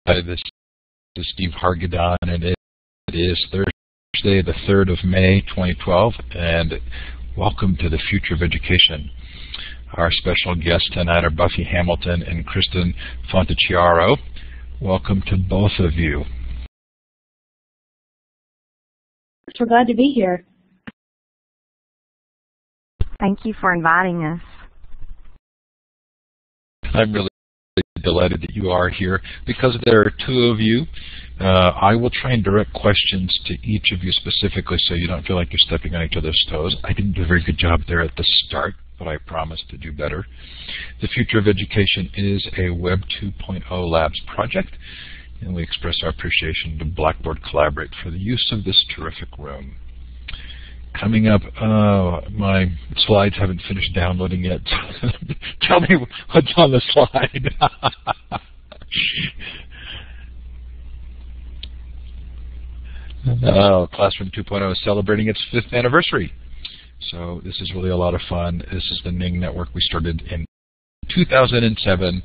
This is Steve Hargadon, and it is Thursday, the 3rd of May, 2012, and welcome to the Future of Education. Our special guests tonight are Buffy Hamilton and Kristin Fontichiaro. Welcome to both of you. We're glad to be here. Thank you for inviting us. I'm really delighted that you are here. Because there are two of you, I will try and direct questions to each of you specifically so you don't feel like you're stepping on each other's toes. I didn't do a very good job there at the start, but I promise to do better. The Future of Education is a Web 2.0 Labs project, and we express our appreciation to Blackboard Collaborate for the use of this terrific room. Coming up, my slides haven't finished downloading yet. Tell me what's on the slide. Classroom 2.0 is celebrating its 5th anniversary. So this is really a lot of fun. This is the Ning network we started in 2007.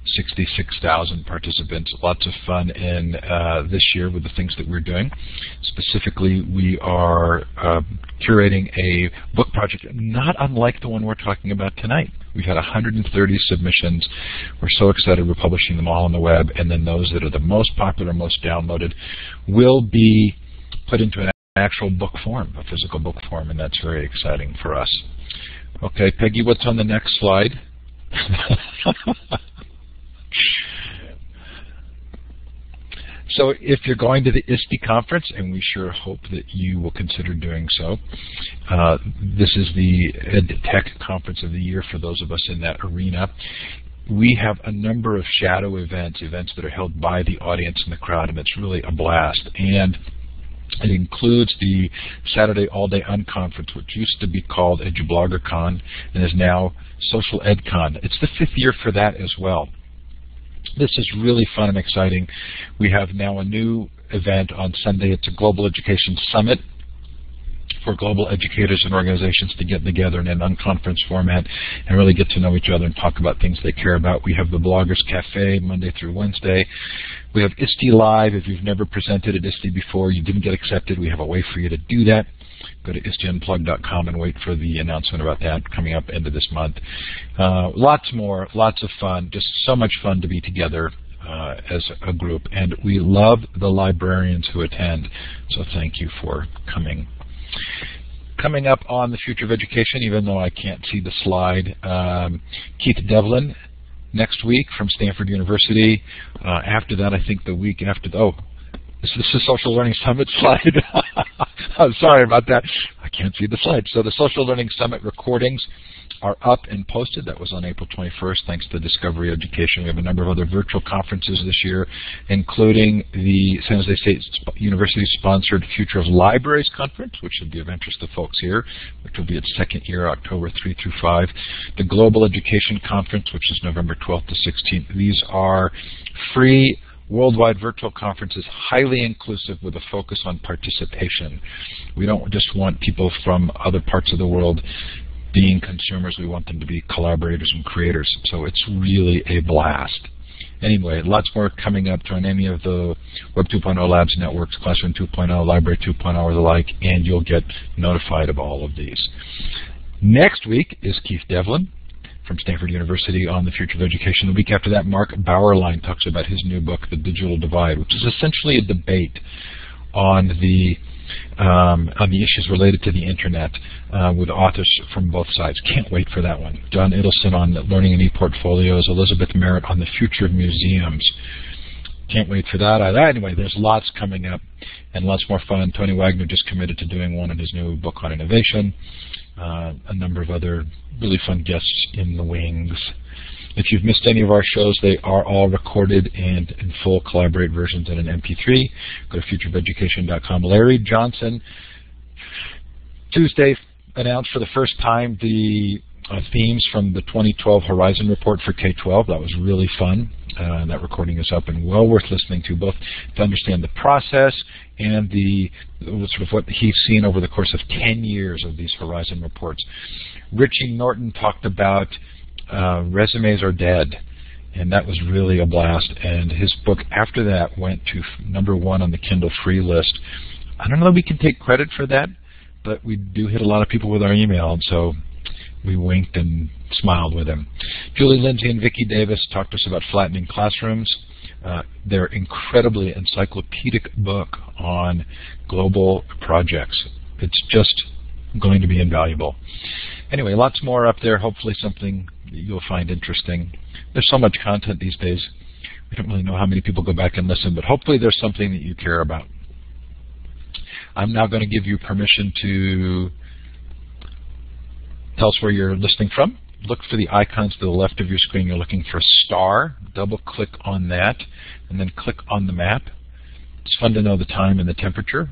66,000 participants. Lots of fun in this year with the things that we're doing. Specifically, we are curating a book project not unlike the one we're talking about tonight. We've had 130 submissions. We're so excited we're publishing them all on the web, and then those that are the most popular, most downloaded, will be put into an actual book form, a physical book form, and that's very exciting for us. Okay, Peggy, what's on the next slide? So if you're going to the ISTE conference, and we sure hope that you will consider doing so, this is the EdTech conference of the year for those of us in that arena. We have a number of shadow events that are held by the audience and the crowd, and it's really a blast. And it includes the Saturday All-Day Unconference, which used to be called EduBloggerCon and is now Social EdCon. It's the 5th year for that as well. This is really fun and exciting. We have now a new event on Sunday. It's a Global Education Summit for global educators and organizations to get together in an unconference format and really get to know each other and talk about things they care about. We have the Bloggers Cafe Monday through Wednesday. We have ISTE Live. If you've never presented at ISTE before, you didn't get accepted, we have a way for you to do that. Go to ISTEunplugged.com and wait for the announcement about that coming up end of this month. Lots more, lots of fun, just so much fun to be together as a group. And we love the librarians who attend, so thank you for coming. Coming up on the Future of Education, even though I can't see the slide, Keith Devlin next week from Stanford University. After that, I think the week after, this is the Social Learning Summit slide. I'm sorry about that. I can't see the slide. So the Social Learning Summit recordings are up and posted. That was on April 21st, thanks to Discovery Education. We have a number of other virtual conferences this year, including the San Jose State University-sponsored Future of Libraries Conference, which should be of interest to folks here, which will be its 2nd year, October 3 through 5. The Global Education Conference, which is November 12th to 16th. These are free worldwide virtual conferences, highly inclusive with a focus on participation. We don't just want people from other parts of the world being consumers, we want them to be collaborators and creators. So it's really a blast. Anyway, lots more coming up. Join any of the Web 2.0 Labs networks, Classroom 2.0, Library 2.0, or the like, and you'll get notified of all of these. Next week is Keith Devlin from Stanford University on the Future of Education. The week after that, Mark Bauerlein talks about his new book, The Digital Divide, which is essentially a debate on the issues related to the Internet with authors from both sides. Can't wait for that one. John Idelson on Learning and ePortfolios, Elizabeth Merritt on the Future of Museums. Can't wait for that either. Anyway, there's lots coming up and lots more fun. Tony Wagner just committed to doing one in his new book on innovation. A number of other really fun guests in the wings. If you've missed any of our shows, they are all recorded and in full Collaborate versions in an MP3. Go to futureofeducation.com. Larry Johnson, Tuesday, announced for the first time the themes from the 2012 Horizon Report for K-12. That was really fun. That recording is up and well worth listening to, both to understand the process and the sort of what he's seen over the course of 10 years of these Horizon Reports. Richie Norton talked about resumes are dead, and that was really a blast. And his book after that went to #1 on the Kindle free list. I don't know that we can take credit for that, but we do hit a lot of people with our email, and so we winked and smiled with him. Julie Lindsay and Vicki Davis talked to us about Flattening Classrooms. Their incredibly encyclopedic book on global projects. It's just going to be invaluable. Anyway, lots more up there, hopefully something that you'll find interesting. There's so much content these days. We don't really know how many people go back and listen, but hopefully there's something that you care about. I'm now going to give you permission to tell us where you're listening from. Look for the icons to the left of your screen. You're looking for star. Double-click on that, and then click on the map. It's fun to know the time and the temperature.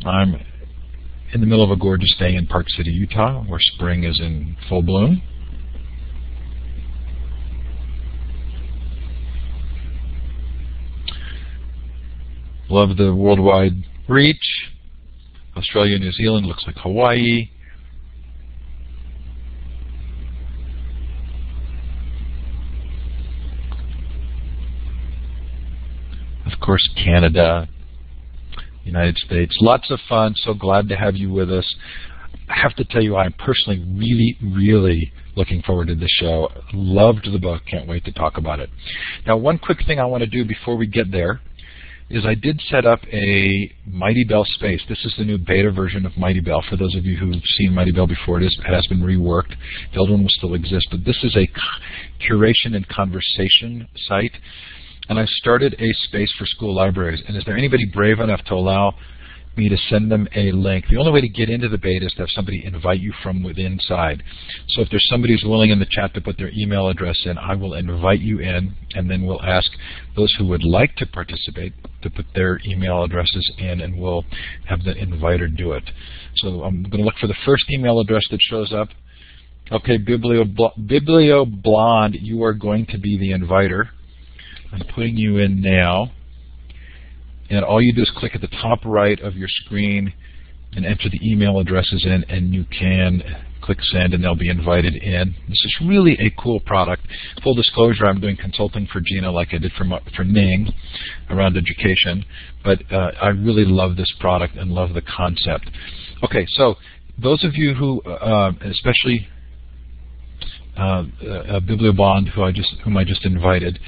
I'm in the middle of a gorgeous day in Park City, Utah, where spring is in full bloom. Love the worldwide reach. Australia, New Zealand, looks like Hawaii. Of course, Canada, United States. Lots of fun. So glad to have you with us. I have to tell you, I'm personally really looking forward to this show. Loved the book. Can't wait to talk about it. Now, one quick thing I want to do before we get there is I did set up a Mighty Bell space. This is the new beta version of Mighty Bell. For those of you who've seen Mighty Bell before, it has been reworked. The old one will still exist, but this is a curation and conversation site. And I've started a space for school libraries. And is there anybody brave enough to allow me to send them a link? The only way to get into the beta is to have somebody invite you from within inside. So if there's somebody who's willing in the chat to put their email address in, I will invite you in, and then we'll ask those who would like to participate to put their email addresses in, and we'll have the inviter do it. So I'm going to look for the first email address that shows up. Okay, Biblio Blonde, you are going to be the inviter. I'm putting you in now, and all you do is click at the top right of your screen and enter the email addresses in, and you can click send, and they'll be invited in. This is really a cool product. Full disclosure, I'm doing consulting for Gina like I did for Ning around education, but I really love this product and love the concept. Okay, so those of you who, especially Bibliobond, whom I just invited,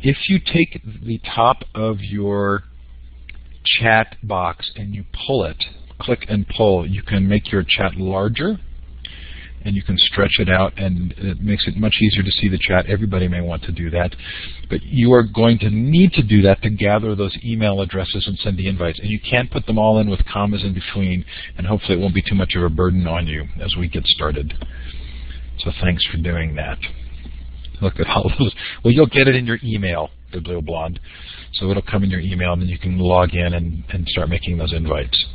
if you take the top of your chat box and you pull it, click and pull, you can make your chat larger and you can stretch it out, and it makes it much easier to see the chat. Everybody may want to do that, but you are going to need to do that to gather those email addresses and send the invites, and you can't put them all in with commas in between, and hopefully it won't be too much of a burden on you as we get started. So thanks for doing that. Look at all those. Well, you'll get it in your email, BiblioBlonde. So it'll come in your email, and then you can log in and start making those invites.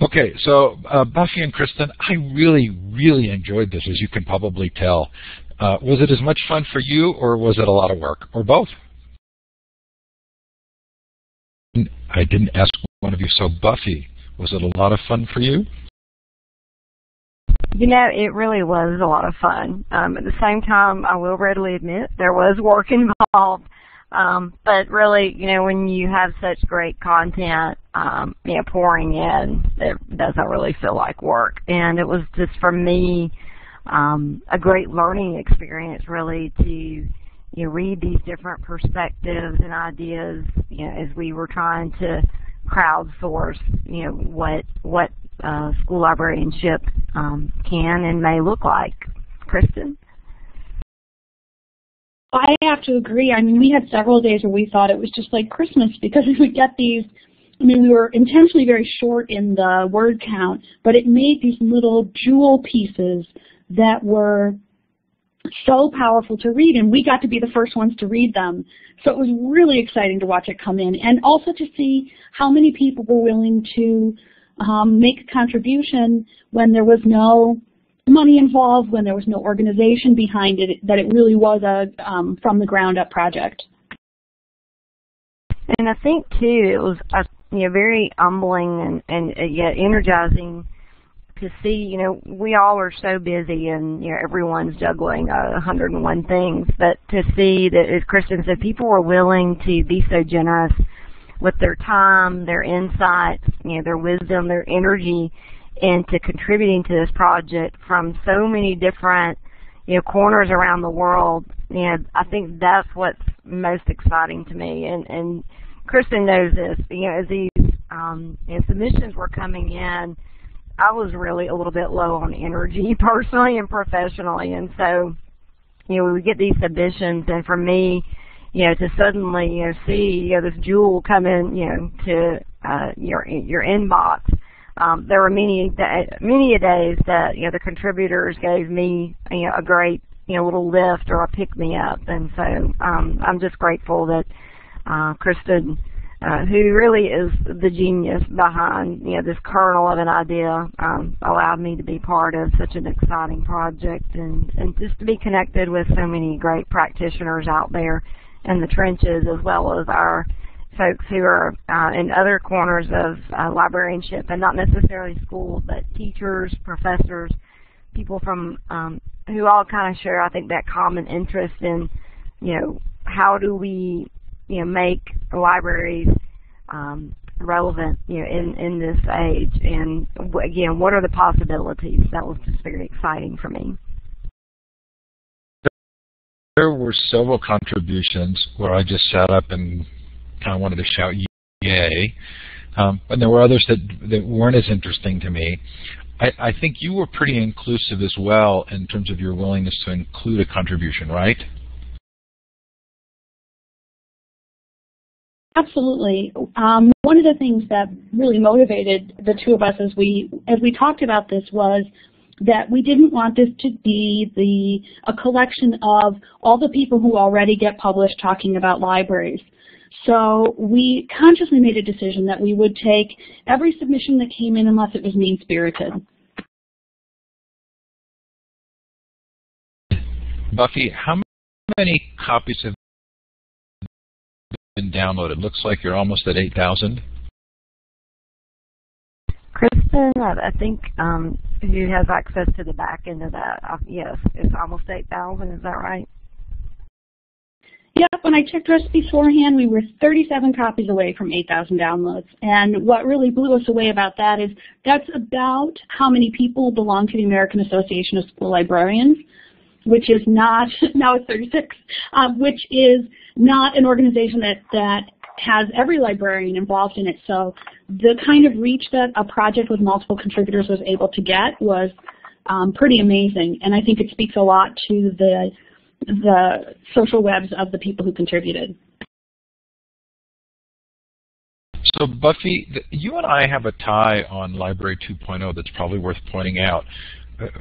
Okay, so Buffy and Kristin, I really enjoyed this, as you can probably tell. Was it as much fun for you, or was it a lot of work, or both? I didn't ask one of you. So Buffy, was it a lot of fun for you? You know, it really was a lot of fun. At the same time, I will readily admit there was work involved. But really, you know, when you have such great content, you know, pouring in, it doesn't really feel like work. And it was just, for me, a great learning experience, really, to, you know, read these different perspectives and ideas, you know, as we were trying to crowdsource, you know, what school librarianship can and may look like. Kristin? I have to agree. I mean, we had several days where we thought it was just like Christmas, because we would get these, I mean, we were intentionally very short in the word count, but it made these little jewel pieces that were so powerful to read, and we got to be the first ones to read them. So it was really exciting to watch it come in, and also to see how many people were willing to make a contribution when there was no money involved, when there was no organization behind it, that it really was a from the ground up project. And I think too, it was you know, very humbling and yet energizing to see, we all are so busy and, everyone's juggling 101 things, but to see that, as Kristin said, people are willing to be so generous with their time, their insights, their wisdom, their energy into contributing to this project from so many different, corners around the world. I think that's what's most exciting to me. And Kristin knows this. As these submissions were coming in, I was really a little bit low on energy personally and professionally, and so we would get these submissions, and for me, to suddenly see this jewel come in to your inbox. There were many days that the contributors gave me a great little lift or a pick me up, and so I'm just grateful that Kristin, who really is the genius behind this kernel of an idea, allowed me to be part of such an exciting project, and just to be connected with so many great practitioners out there in the trenches, as well as our folks who are in other corners of librarianship, and not necessarily schools, but teachers, professors, people from who all kind of share, I think, that common interest in, how do we, make libraries relevant, in this age, and again, what are the possibilities? That was just very exciting for me. There were several contributions where I just sat up and kind of wanted to shout yay, and there were others that weren't as interesting to me. I think you were pretty inclusive as well in terms of your willingness to include a contribution, right? Absolutely. One of the things that really motivated the two of us as we talked about this was that we didn't want this to be a collection of all the people who already get published talking about libraries. So we consciously made a decision that we would take every submission that came in unless it was mean-spirited. Buffy, how many copies have been downloaded? Looks like you're almost at 8,000. Kristin, I think who has access to the back end of that, yes, it's almost 8,000, is that right? Yep, when I checked us beforehand, we were 37 copies away from 8,000 downloads. And what really blew us away about that is that's about how many people belong to the American Association of School Librarians, which is not, now it's 36, which is not an organization that has every librarian involved in it. So the kind of reach that a project with multiple contributors was able to get was pretty amazing. And I think it speaks a lot to the social webs of the people who contributed. So Buffy, you and I have a tie on Library 2.0 that's probably worth pointing out.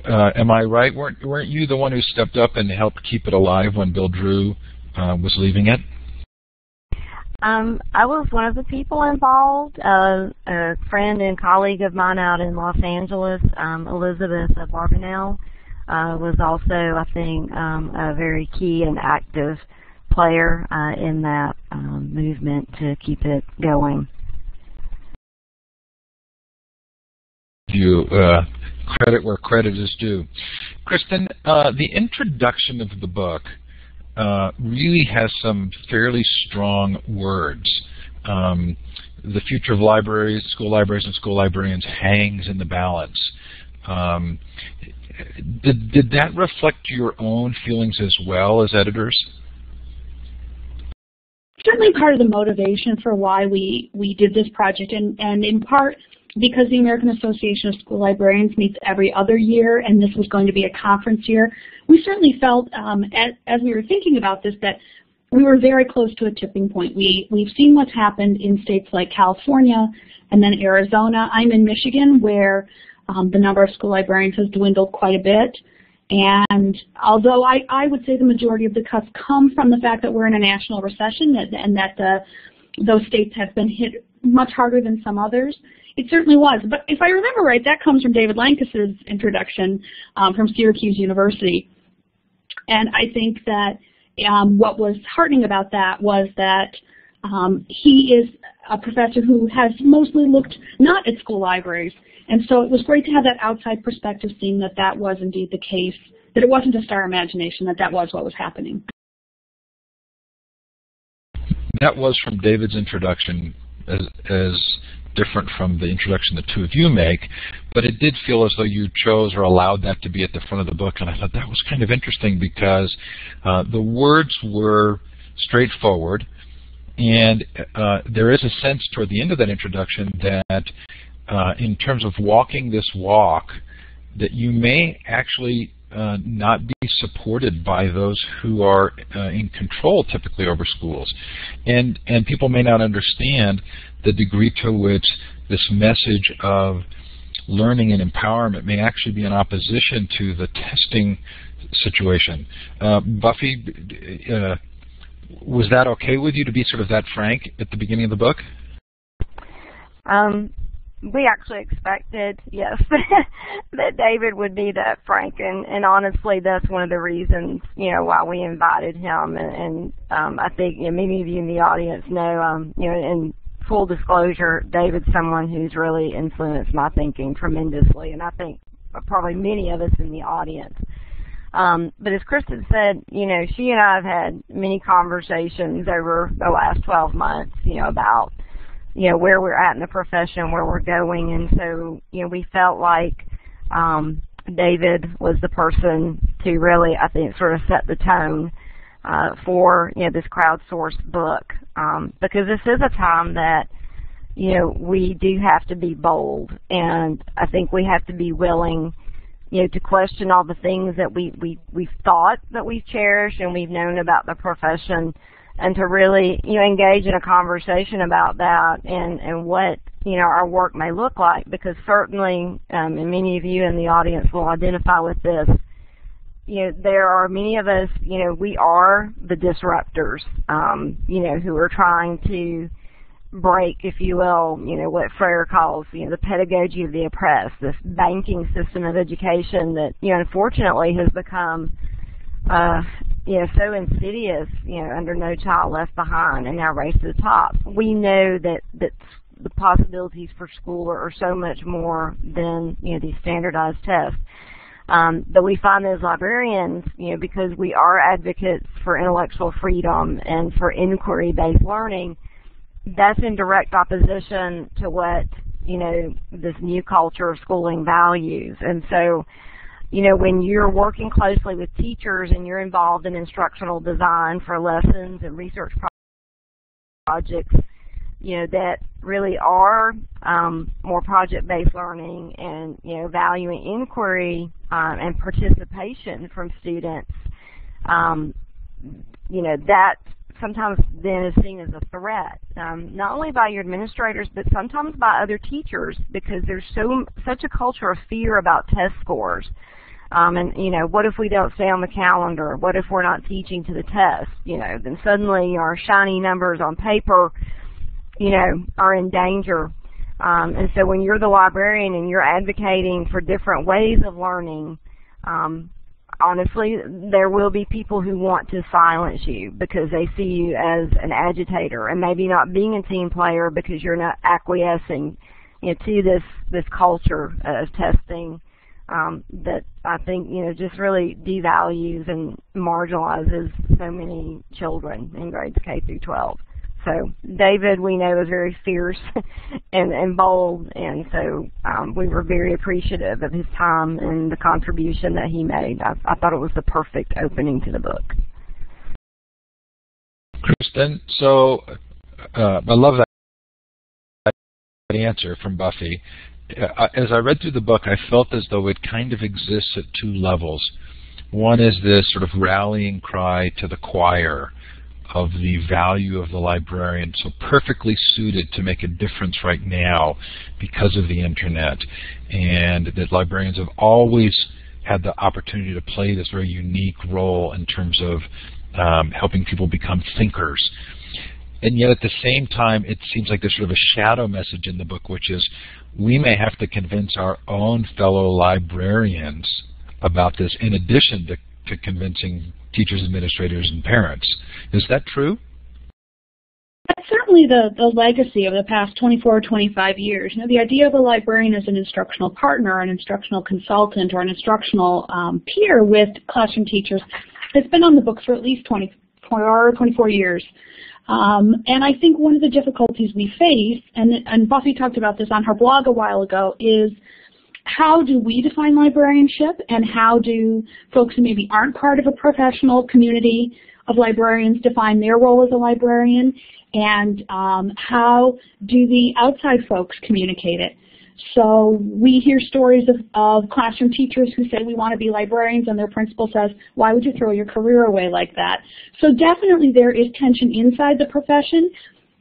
Am I right? Weren't you the one who stepped up and helped keep it alive when Bill Drew was leaving it? I was one of the people involved. A friend and colleague of mine out in Los Angeles, Elizabeth Barbanel, was also, I think, a very key and active player in that movement to keep it going. You credit where credit is due. Kristin, the introduction of the book really has some fairly strong words. The future of libraries, school libraries, and school librarians hangs in the balance. Did that reflect your own feelings as well as editors? Certainly part of the motivation for why we did this project, and in part because the American Association of School Librarians meets every other year, and this was going to be a conference year, we certainly felt, as we were thinking about this, that we were very close to a tipping point. We've seen what's happened in states like California and then Arizona. I'm in Michigan, where the number of school librarians has dwindled quite a bit. And although I would say the majority of the cuts come from the fact that we're in a national recession and that those states have been hit much harder than some others, it certainly was. But if I remember right, that comes from David Lankes's introduction from Syracuse University. And I think that what was heartening about that was that he is a professor who has mostly looked not at school libraries. And so it was great to have that outside perspective, seeing that that was indeed the case, that it wasn't just our imagination, that that was what was happening. That was from David's introduction as different from the introduction the two of you make, but it did feel as though you chose or allowed that to be at the front of the book, and I thought that was kind of interesting because the words were straightforward, and there is a sense toward the end of that introduction that in terms of walking this walk, that you may actually not be supported by those who are in control typically over schools. And people may not understand the degree to which this message of learning and empowerment may actually be in opposition to the testing situation. Buffy, was that okay with you to be sort of that frank at the beginning of the book? We actually expected, yes, that David would be that frank, and honestly, that's one of the reasons, why we invited him. And I think many of you in the audience know, in full disclosure, David's someone who's really influenced my thinking tremendously, and I think probably many of us in the audience. But as Kristin said, she and I have had many conversations over the last 12 months, about where we're at in the profession, where we're going, and so, we felt like David was the person to really, I think, sort of set the tone for, this crowdsourced book, because this is a time that, we do have to be bold, and I think we have to be willing, to question all the things that we've thought that we've cherished and we've known about the profession, and to really, engage in a conversation about that and what, our work may look like, because certainly, and many of you in the audience will identify with this, there are many of us, we are the disruptors, who are trying to break, if you will, what Freire calls, the pedagogy of the oppressed, this banking system of education that, unfortunately has become, so insidious, under No Child Left Behind and now Race to the Top. We know that the possibilities for school are so much more than, these standardized tests. But we find as librarians, because we are advocates for intellectual freedom and for inquiry-based learning, that's in direct opposition to what, this new culture of schooling values. And so, when you're working closely with teachers and you're involved in instructional design for lessons and research projects, that really are more project-based learning and, valuing inquiry and participation from students, that sometimes then is seen as a threat, not only by your administrators, but sometimes by other teachers, because there's such a culture of fear about test scores. And, what if we don't stay on the calendar? What if we're not teaching to the test? Then suddenly our shiny numbers on paper, are in danger. And so when you're the librarian and you're advocating for different ways of learning, honestly, there will be people who want to silence you because they see you as an agitator and maybe not being a team player because you're not acquiescing, to this culture of testing. That I think, just really devalues and marginalizes so many children in grades K through 12. So David, we know, is very fierce and bold, and so we were very appreciative of his time and the contribution that he made. I thought it was the perfect opening to the book. Kristin, so I love that answer from Buffy. As I read through the book, I felt as though it kind of exists at two levels. One is this sort of rallying cry to the choir of the value of the librarian, so perfectly suited to make a difference right now because of the internet, and that librarians have always had the opportunity to play this very unique role in terms of helping people become thinkers. And yet at the same time, it seems like there's sort of a shadow message in the book, which is we may have to convince our own fellow librarians about this in addition to convincing teachers, administrators, and parents. Is that true? That's certainly the legacy of the past 24 or 25 years. You know, the idea of a librarian as an instructional partner, an instructional consultant, or an instructional peer with classroom teachers has been on the books for at least 24 years. And I think one of the difficulties we face, and Buffy talked about this on her blog a while ago, is how do we define librarianship, and how do folks who maybe aren't part of a professional community of librarians define their role as a librarian, and how do the outside folks communicate it? So we hear stories of classroom teachers who say we want to be librarians, and their principal says, why would you throw your career away like that? So definitely there is tension inside the profession,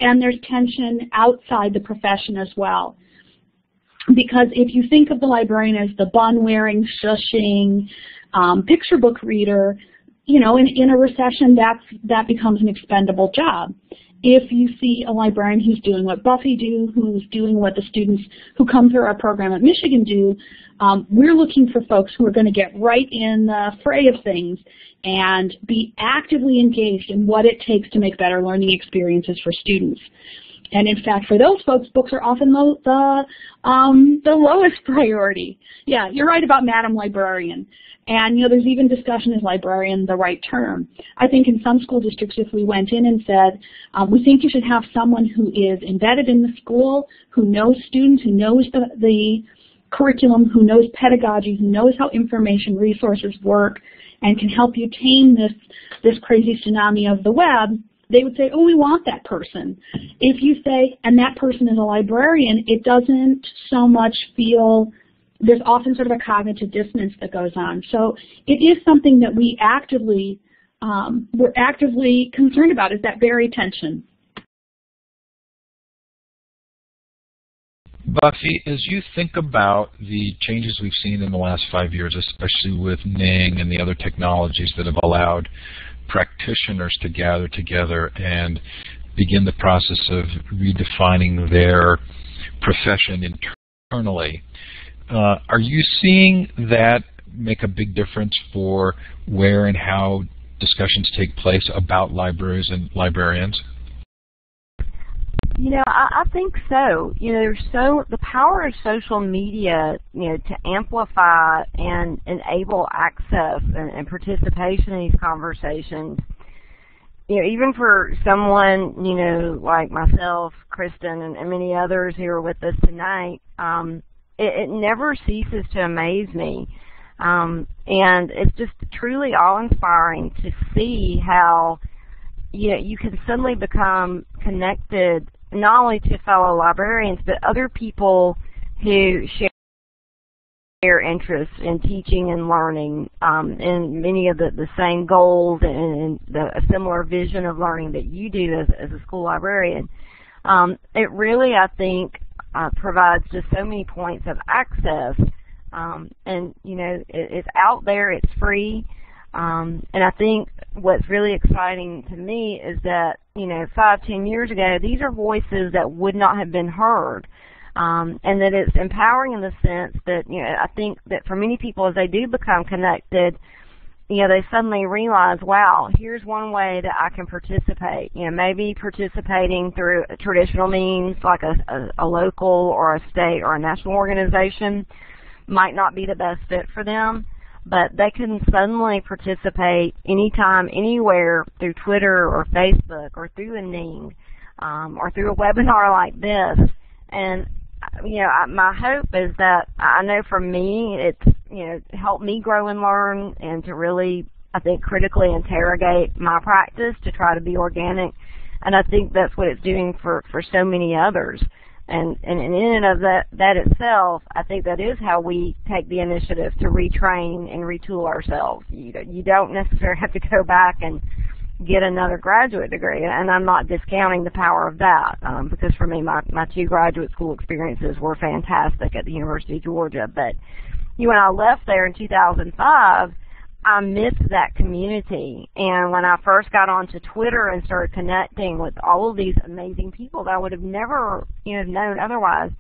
and there's tension outside the profession as well. Because if you think of the librarian as the bun-wearing, shushing, picture book reader, you know, in a recession, that becomes an expendable job. If you see a librarian who's doing what Buffy do, who's doing what the students who come through our program at Michigan do, we're looking for folks who are going to get right in the fray of things and be actively engaged in what it takes to make better learning experiences for students. And in fact, for those folks, books are often the lowest priority. Yeah, you're right about Madam Librarian. And, you know, there's even discussion, is librarian the right term? I think in some school districts, if we went in and said, we think you should have someone who is embedded in the school, who knows students, who knows the curriculum, who knows pedagogy, who knows how information resources work, and can help you tame this crazy tsunami of the web, they would say, oh, we want that person. If you say, and that person is a librarian, it doesn't so much feel, there's often sort of a cognitive dissonance that goes on. So it is something that we're actively concerned about, is that very tension. Buffy, as you think about the changes we've seen in the last 5 years, especially with Ning and the other technologies that have allowed practitioners to gather together and begin the process of redefining their profession internally, are you seeing that make a big difference for where and how discussions take place about libraries and librarians? You know, I think so. You know, the power of social media, you know, to amplify and enable access and participation in these conversations. You know, even for someone, you know, like myself, Kristin, and many others who are with us tonight, it never ceases to amaze me. And it's just truly awe-inspiring to see how, you know, you can suddenly become connected not only to fellow librarians, but other people who share interests in teaching and learning, and many of the same goals and a similar vision of learning that you do as a school librarian. It really, I think, provides just so many points of access, and, you know, it's out there, it's free. And I think what's really exciting to me is that, you know, 5-10 years ago, these are voices that would not have been heard. And that it's empowering in the sense that, you know, I think that for many people, as they do become connected, you know, they suddenly realize, wow, here's one way that I can participate. You know, maybe participating through traditional means like a local or a state or a national organization might not be the best fit for them. But they can suddenly participate anytime, anywhere through Twitter or Facebook or through a Ning or through a webinar like this. And, you know, my hope is that, I know for me, it's, you know, helped me grow and learn and to really, I think, critically interrogate my practice to try to be organic. And I think that's what it's doing for so many others. And in and of that itself, I think that is how we take the initiative to retrain and retool ourselves. You don't necessarily have to go back and get another graduate degree, and I'm not discounting the power of that, because for me, my 2 graduate school experiences were fantastic at the University of Georgia. But when I left there in 2005, I missed that community. And when I first got onto Twitter and started connecting with all of these amazing people that I would have never, you know, known otherwise,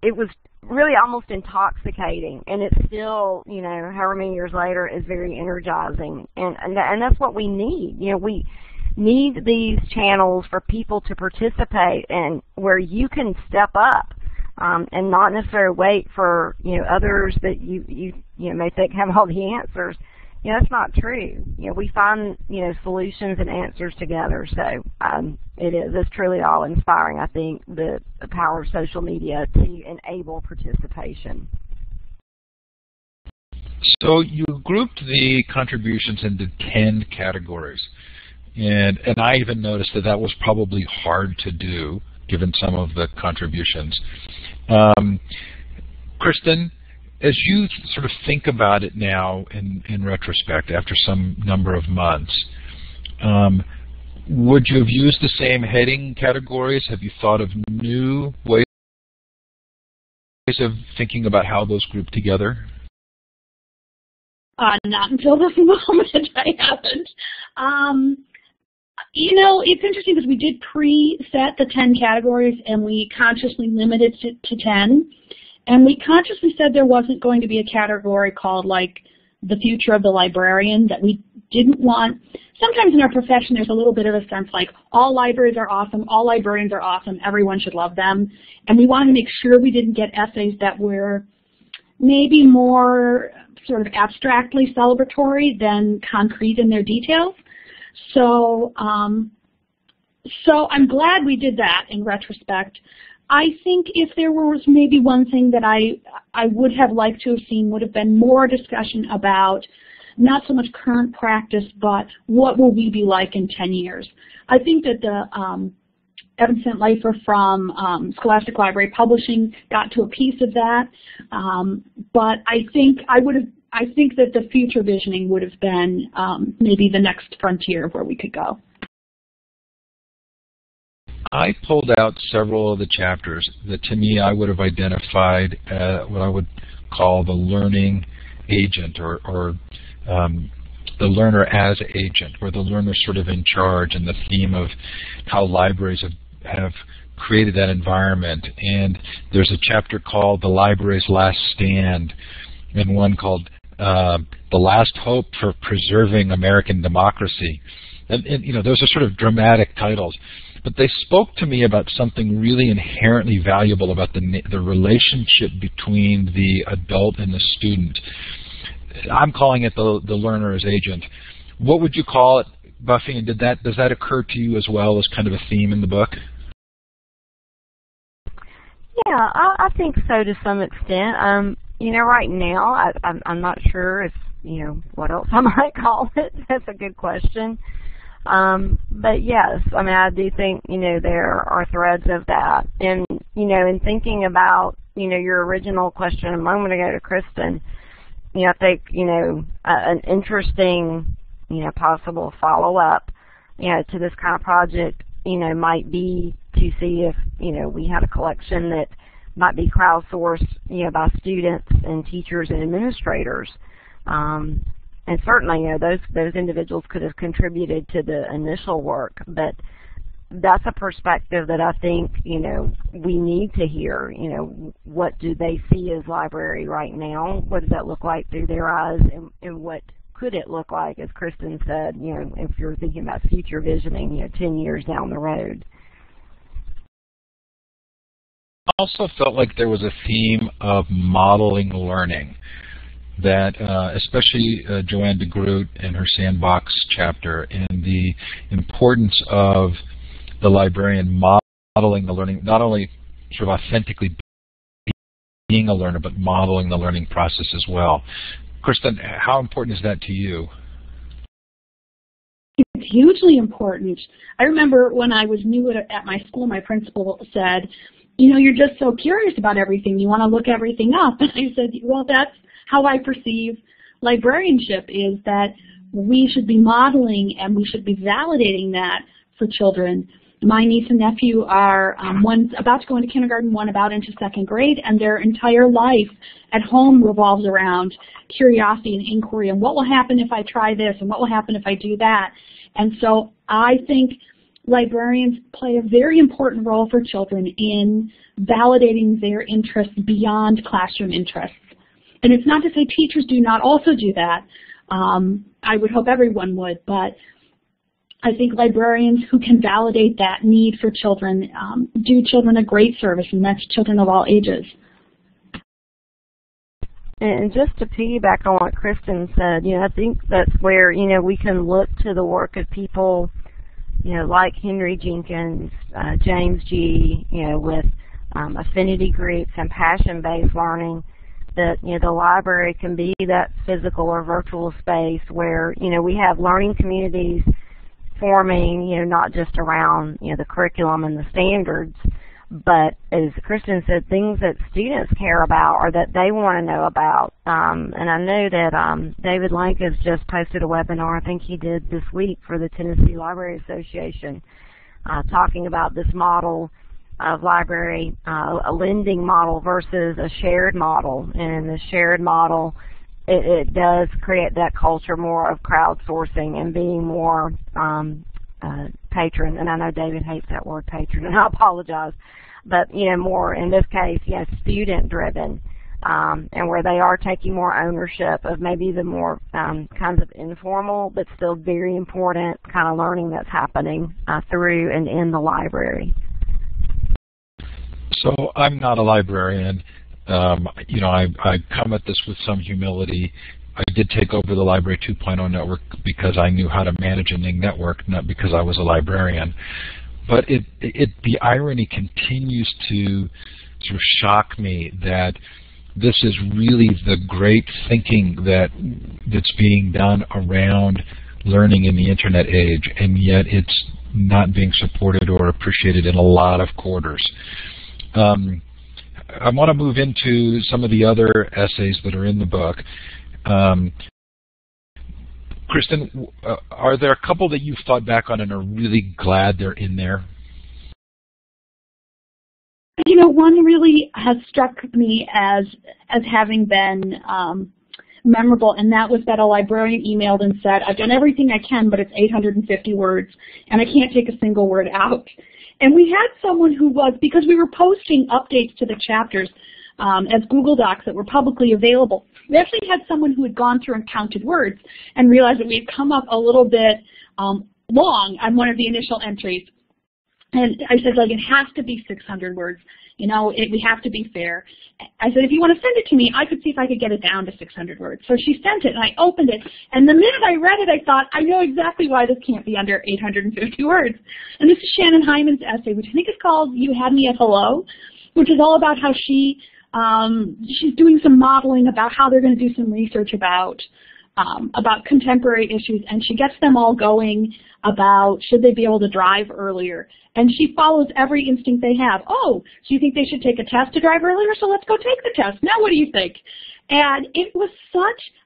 it was really almost intoxicating. And it's still, you know, however many years later, is very energizing. And that's what we need. You know, need these channels for people to participate and where you can step up and not necessarily wait for, others that you may think have all the answers. That's not true. We find, solutions and answers together. So it's truly awe-inspiring, I think, the power of social media to enable participation. So you grouped the contributions into 10 categories. And I even noticed that was probably hard to do, given some of the contributions. Kristin, as you sort of think about it now in retrospect, after some number of months, would you have used the same heading categories? Have you thought of new ways of thinking about how those group together? Not until this moment, I haven't. It's interesting because we did pre-set the 10 categories and we consciously limited it to 10. And we consciously said there wasn't going to be a category called, like, the future of the librarian, that we didn't want. Sometimes in our profession there's a little bit of a sense like all libraries are awesome, all librarians are awesome, everyone should love them. And we wanted to make sure we didn't get essays that were maybe more sort of abstractly celebratory than concrete in their details. So I'm glad we did that in retrospect. I think if there was maybe one thing that I would have liked to have seen would have been more discussion about not so much current practice, but what will we be like in 10 years. I think that the Evan Sentleifer from Scholastic Library Publishing got to a piece of that, but I think that the future visioning would have been maybe the next frontier of where we could go. I pulled out several of the chapters that, to me, I would have identified what I would call the learning agent, or the learner as agent, where the learner's sort of in charge, and the theme of how libraries have created that environment. And there's a chapter called The Library's Last Stand, and one called The Last Hope for Preserving American Democracy. And those are sort of dramatic titles. But they spoke to me about something really inherently valuable about the relationship between the adult and the student. I'm calling it the learner as agent. What would you call it, Buffy? And does that occur to you as well as kind of a theme in the book? Yeah, I think so to some extent. Right now, I'm not sure if, what else I might call it. That's a good question. But yes, I do think, there are threads of that. And, in thinking about, your original question a moment ago to Kristin, I think, an interesting, possible follow-up, to this kind of project, might be to see if, we had a collection that might be crowdsourced, by students and teachers and administrators. And certainly, those individuals could have contributed to the initial work, but that's a perspective that I think, we need to hear. What do they see as library right now? What does that look like through their eyes? And what could it look like, as Kristin said, if you're thinking about future visioning, 10 years down the road? I also felt like there was a theme of modeling learning, that especially Joanne DeGroot and her Sandbox chapter, and the importance of the librarian modeling the learning, not only sort of authentically being a learner, but modeling the learning process as well. Kristin, how important is that to you? It's hugely important. I remember when I was new at my school, my principal said, you're just so curious about everything. You want to look everything up. And I said, well, that's how I perceive librarianship, is that we should be modeling and we should be validating that for children. My niece and nephew are one's about to go into kindergarten, one about into second grade, and their entire life at home revolves around curiosity and inquiry and what will happen if I try this and what will happen if I do that. And so I think librarians play a very important role for children in validating their interests beyond classroom interests. And it's not to say teachers do not also do that. I would hope everyone would, but I think librarians who can validate that need for children do children a great service, and that's children of all ages. And just to piggyback on what Kristin said, I think that's where, we can look to the work of people, like Henry Jenkins, James G., with affinity groups and passion-based learning, that, the library can be that physical or virtual space where, we have learning communities forming, not just around, the curriculum and the standards, but as Kristin said, things that students care about or that they want to know about. And I know that David Lank has just posted a webinar, I think he did this week, for the Tennessee Library Association, talking about this model of library, a lending model versus a shared model. And the shared model, it does create that culture more of crowdsourcing and being more patron. And I know David hates that word patron, and I apologize. But, more, in this case, student-driven, and where they are taking more ownership of maybe the more kinds of informal but still very important kind of learning that's happening through and in the library. So I'm not a librarian. I come at this with some humility. I did take over the Library 2.0 network because I knew how to manage a NING network, not because I was a librarian. But the irony continues to sort of shock me that this is really the great thinking that's being done around learning in the internet age, and yet it's not being supported or appreciated in a lot of quarters. I want to move into some of the other essays that are in the book. Kristin, are there a couple that you've thought back on and are really glad they're in there? One really has struck me as having been memorable, and that was that a librarian emailed and said, I've done everything I can, but it's 850 words, and I can't take a single word out. And we had someone who was, because we were posting updates to the chapters as Google Docs that were publicly available, we actually had someone who had gone through and counted words and realized that we had come up a little bit long on one of the initial entries. And I said, it has to be 600 words. We have to be fair. I said, if you want to send it to me, I could see if I could get it down to 600 words. So she sent it, and I opened it. And the minute I read it, I thought, I know exactly why this can't be under 850 words. And this is Shannon Hyman's essay, which I think is called You Had Me at Hello, which is all about how she's doing some modeling about how they're going to do some research about contemporary issues, and she gets them all going about should they be able to drive earlier. And she follows every instinct they have. Oh, so you think they should take a test to drive earlier? So let's go take the test. Now what do you think? And it was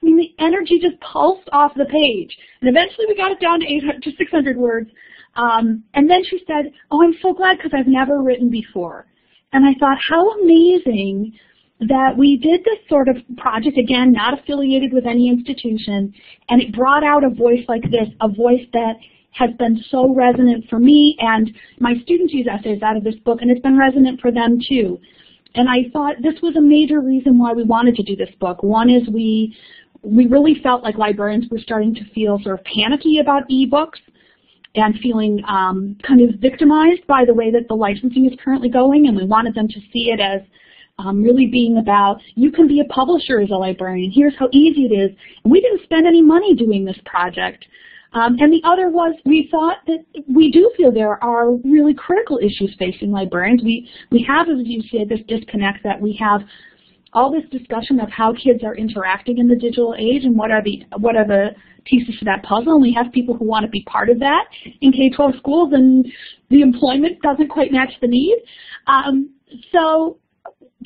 the energy just pulsed off the page. And eventually we got it down to 600 words. And then she said, oh, I'm so glad because I've never written before. And I thought, how amazing that we did this sort of project, again, not affiliated with any institution, and it brought out a voice like this, a voice that has been so resonant for me, and my students use essays out of this book, and it's been resonant for them too. And I thought this was a major reason why we wanted to do this book. One is we really felt like librarians were starting to feel sort of panicky about ebooks and feeling kind of victimized by the way that the licensing is currently going, and we wanted them to see it as really being about, you can be a publisher as a librarian. Here's how easy it is. And we didn't spend any money doing this project. And the other was we thought that we do feel there are really critical issues facing librarians. We have, as you said, this disconnect that we have all this discussion of how kids are interacting in the digital age and what are the pieces to that puzzle. And we have people who want to be part of that in K-12 schools, and the employment doesn't quite match the need. So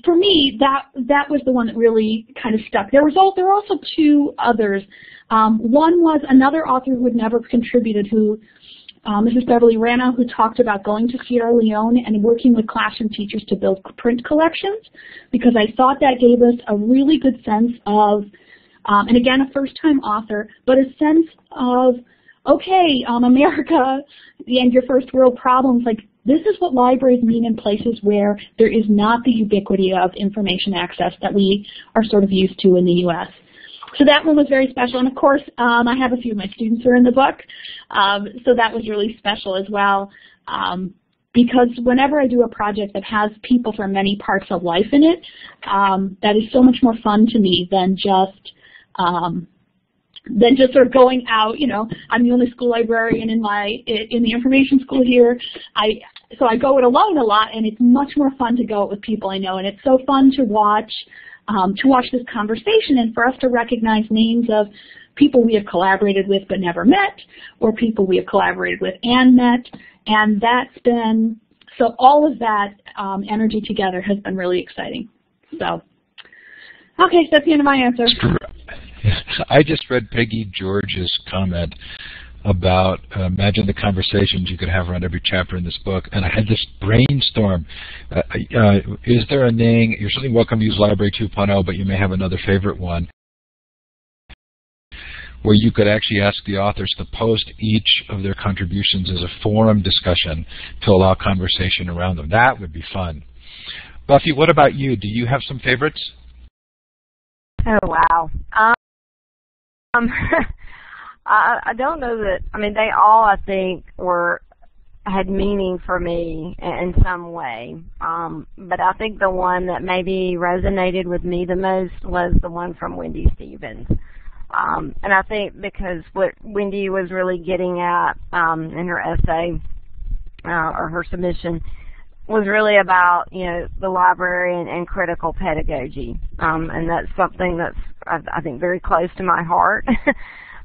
for me, that was the one that really kind of stuck. There were also two others. One was another author who had never contributed, Mrs. Beverly Rana, who talked about going to Sierra Leone and working with classroom teachers to build print collections, because I thought that gave us a really good sense of, and again, a first-time author, but a sense of, okay, America and your first world problems, like, this is what libraries mean in places where there is not the ubiquity of information access that we are sort of used to in the U.S. So that one was very special. And of course, I have a few of my students who are in the book. So that was really special as well. Because whenever I do a project that has people from many parts of life in it, that is so much more fun to me than just sort of going out. You know, I'm the only school librarian in the information school here. So I go it alone a lot, and it's much more fun to go it with people I know. And it's so fun to watch this conversation and for us to recognize names of people we have collaborated with but never met, or people we have collaborated with and met. And that's been, so all of that energy together has been really exciting. So, okay, so that's the end of my answer. I just read Peggy George's comment about imagine the conversations you could have around every chapter in this book, and I had this brainstorm. Is there a name? You're certainly welcome to use Library 2.0, but you may have another favorite one, where you could actually ask the authors to post each of their contributions as a forum discussion to allow conversation around them. That would be fun. Buffy, what about you? Do you have some favorites? Oh, wow. I don't know that, I mean, they all, I think, had meaning for me in some way. But I think the one that maybe resonated with me the most was the one from Wendy Stevens. And I think because what Wendy was really getting at in her essay or her submission was really about, you know, the library and critical pedagogy. And that's something that's, I think, very close to my heart.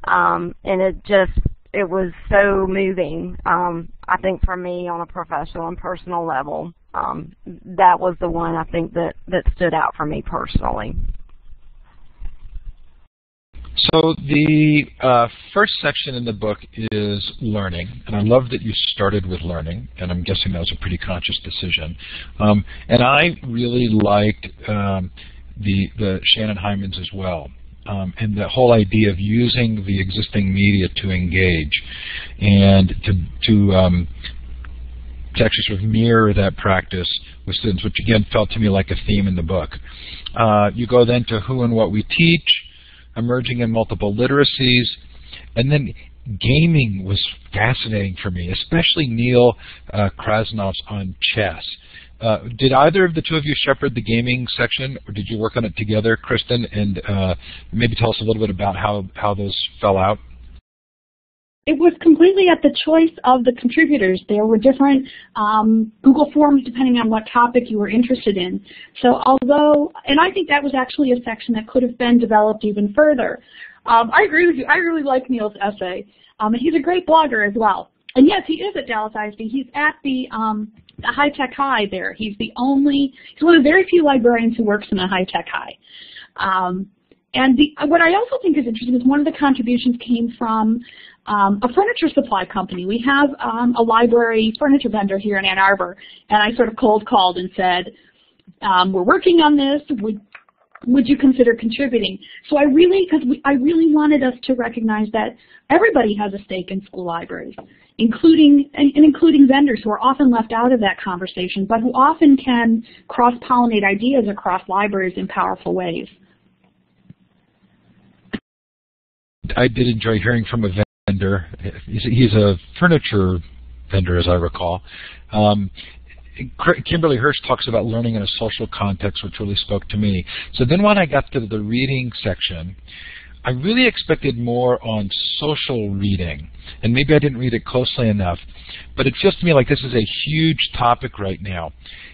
And it was so moving, I think, for me on a professional and personal level. That was the one I think that stood out for me personally. So the first section in the book is learning, and I love that you started with learning, and I'm guessing that was a pretty conscious decision. And I really liked the Shannon Hyman's as well, and the whole idea of using the existing media to engage and to actually sort of mirror that practice with students, which again felt to me like a theme in the book. You go then to who and what we teach, emerging in multiple literacies, and then gaming was fascinating for me, especially Neil Krasnov's on chess. Did either of the two of you shepherd the gaming section, or did you work on it together, Kristin? And maybe tell us a little bit about how those fell out. It was completely at the choice of the contributors. There were different Google Forms depending on what topic you were interested in. So and I think that was actually a section that could have been developed even further. I agree with you. I really like Neil's essay. And he's a great blogger as well. And yes, he is at Dallas ISD. He's at the high-tech high there. He's one of the very few librarians who works in a high-tech high. And what I also think is interesting is one of the contributions came from a furniture supply company. We have a library furniture vendor here in Ann Arbor, and I sort of cold called and said, we're working on this, would you consider contributing? So I really wanted us to recognize that everybody has a stake in school libraries, including vendors who are often left out of that conversation, but who often can cross-pollinate ideas across libraries in powerful ways. I did enjoy hearing from a vendor. He's a furniture vendor, as I recall. Kimberly Hirsch talks about learning in a social context, which really spoke to me. So then when I got to the reading section, I really expected more on social reading, and maybe I didn't read it closely enough, but it feels to me like this is a huge topic right now.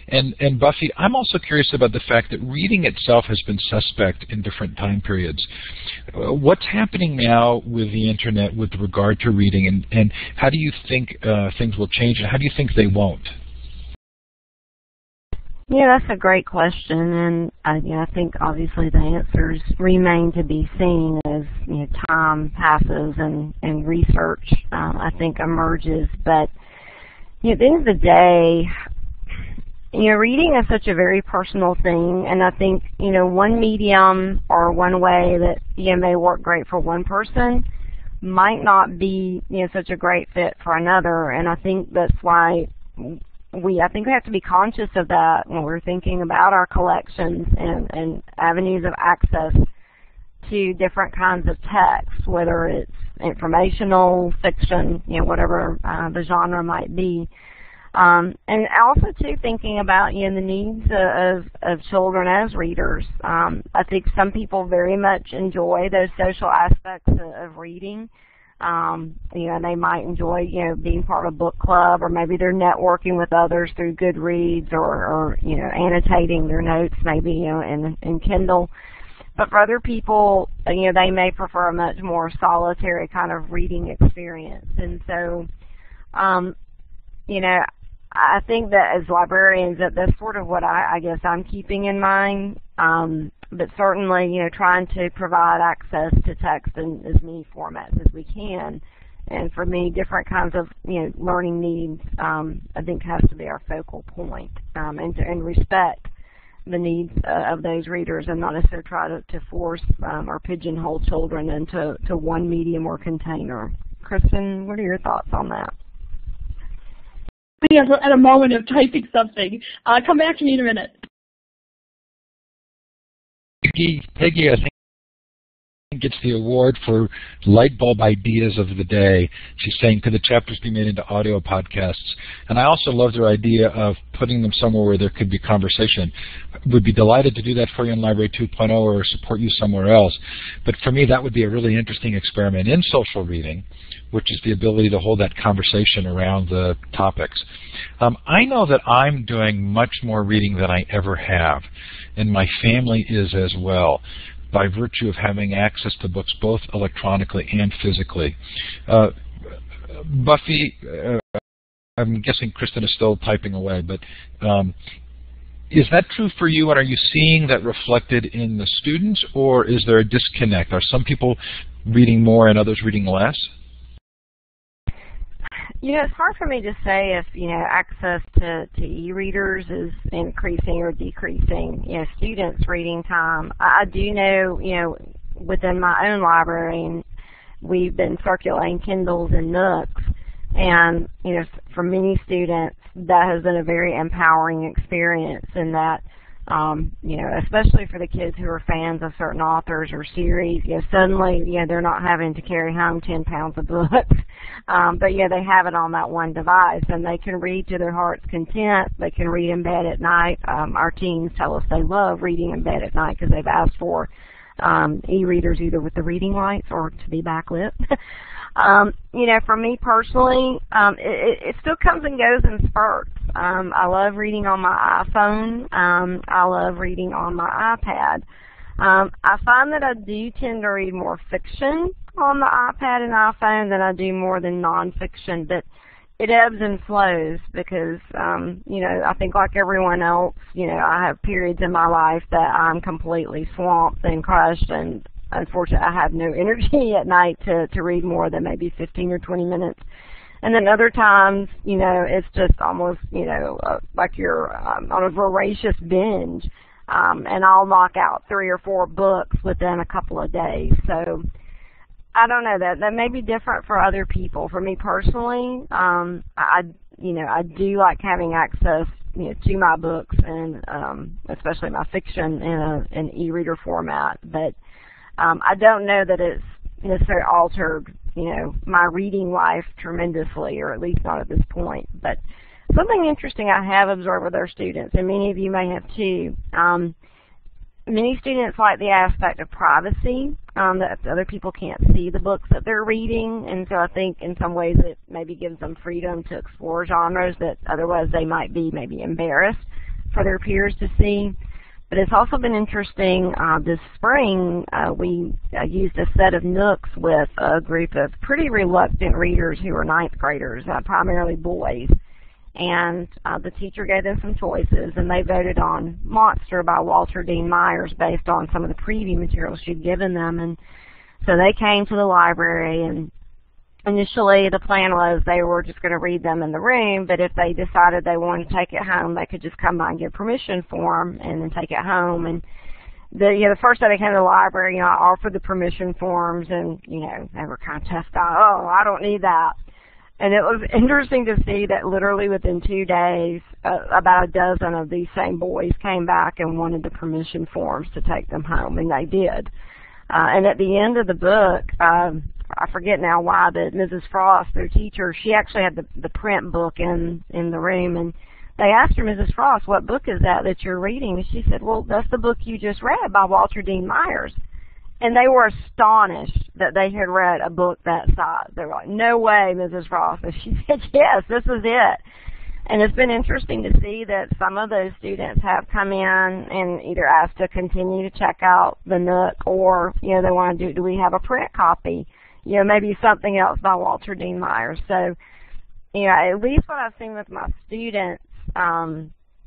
And Buffy, I'm also curious about the fact that reading itself has been suspect in different time periods. What's happening now with the Internet with regard to reading, and how do you think things will change, and how do you think they won't? Yeah, that's a great question, and I think obviously the answers remain to be seen as time passes and research I think emerges. But at the end of the day, reading is such a very personal thing, and I think one medium or one way that may work great for one person might not be such a great fit for another, and I think that's why I think we have to be conscious of that when we're thinking about our collections and avenues of access to different kinds of text, whether it's informational, fiction, whatever the genre might be. And also, too, thinking about, the needs of children as readers. I think some people very much enjoy those social aspects of reading. They might enjoy, being part of a book club, or maybe they're networking with others through Goodreads or annotating their notes maybe, in Kindle. But for other people, they may prefer a much more solitary kind of reading experience. And so, I think that as librarians, that's sort of what I guess I'm keeping in mind. But certainly, trying to provide access to text in as many formats as we can. And for me, different kinds of, learning needs, I think has to be our focal point, and respect the needs of those readers, and not necessarily try to force or pigeonhole children into one medium or container. Kristin, what are your thoughts on that? Yes, at a moment of typing something. Come back to me in a minute. Peggy, I think, gets the award for light bulb ideas of the day. She's saying, could the chapters be made into audio podcasts? And I also love their idea of putting them somewhere where there could be conversation. Would be delighted to do that for you in Library 2.0 or support you somewhere else. But for me, that would be a really interesting experiment in social reading, which is the ability to hold that conversation around the topics. I know that I'm doing much more reading than I ever have, and my family is as well, by virtue of having access to books both electronically and physically. Buffy, I'm guessing Kristin is still typing away, but is that true for you, and are you seeing that reflected in the students, or is there a disconnect? Are some people reading more and others reading less? It's hard for me to say if, access to e-readers is increasing or decreasing, students' reading time. I do know, within my own library, we've been circulating Kindles and Nooks, and, for many students, that has been a very empowering experience in that, especially for the kids who are fans of certain authors or series, suddenly, they're not having to carry home 10 pounds of books. But they have it on that one device, and they can read to their heart's content. They can read in bed at night. Our teens tell us they love reading in bed at night because they've asked for e-readers either with the reading lights or to be backlit. For me personally, it still comes and goes in spurts. I love reading on my iPhone. I love reading on my iPad. I find that I do tend to read more fiction on the iPad and iPhone than I do more than nonfiction, but it ebbs and flows because, I think like everyone else, I have periods in my life that I'm completely swamped and crushed, and unfortunately I have no energy at night to read more than maybe 15 or 20 minutes. And then other times, it's just almost, like you're on a voracious binge, and I'll knock out 3 or 4 books within a couple of days. So I don't know, that may be different for other people. For me personally, I do like having access, to my books, and especially my fiction in an e-reader format. But I don't know that it's necessarily altered, my reading life tremendously, or at least not at this point. But something interesting I have observed with our students, and many of you may have too, many students like the aspect of privacy, that other people can't see the books that they're reading, and so I think in some ways it maybe gives them freedom to explore genres that otherwise they might be maybe embarrassed for their peers to see. But it's also been interesting, this spring we used a set of Nooks with a group of pretty reluctant readers who are 9th graders, primarily boys. And the teacher gave them some choices, and they voted on Monster by Walter Dean Myers based on some of the preview material she'd given them. And so they came to the library, and initially the plan was they were just going to read them in the room, but if they decided they wanted to take it home, they could just come by and get permission form and then take it home. And the first day they came to the library, I offered the permission forms, and they were kind of toughed out. Oh, I don't need that. And it was interesting to see that literally within 2 days, about a dozen of these same boys came back and wanted the permission forms to take them home, and they did. And at the end of the book, I forget now why, but Mrs. Frost, their teacher, she actually had the print book in the room, and they asked her, Mrs. Frost, what book is that you're reading? And she said, well, that's the book you just read by Walter Dean Myers. And they were astonished that they had read a book that size. They were like, no way, Mrs. Frost. And she said, yes, this is it. And it's been interesting to see that some of those students have come in and either asked to continue to check out the Nook, or, they want to do we have a print copy? Maybe something else by Walter Dean Myers. So, at least what I've seen with my students,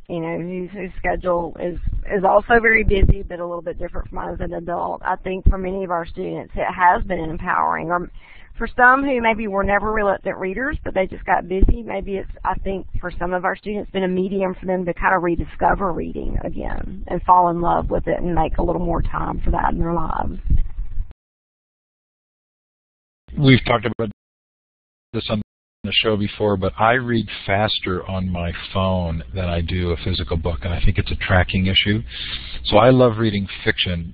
whose schedule is also very busy, but a little bit different from mine as an adult. I think for many of our students, it has been empowering. Or for some who maybe were never reluctant readers, but they just got busy, maybe I think for some of our students, been a medium for them to kind of rediscover reading again and fall in love with it and make a little more time for that in their lives. We've talked about this on the show before, but I read faster on my phone than I do a physical book, and I think it's a tracking issue. So I love reading fiction,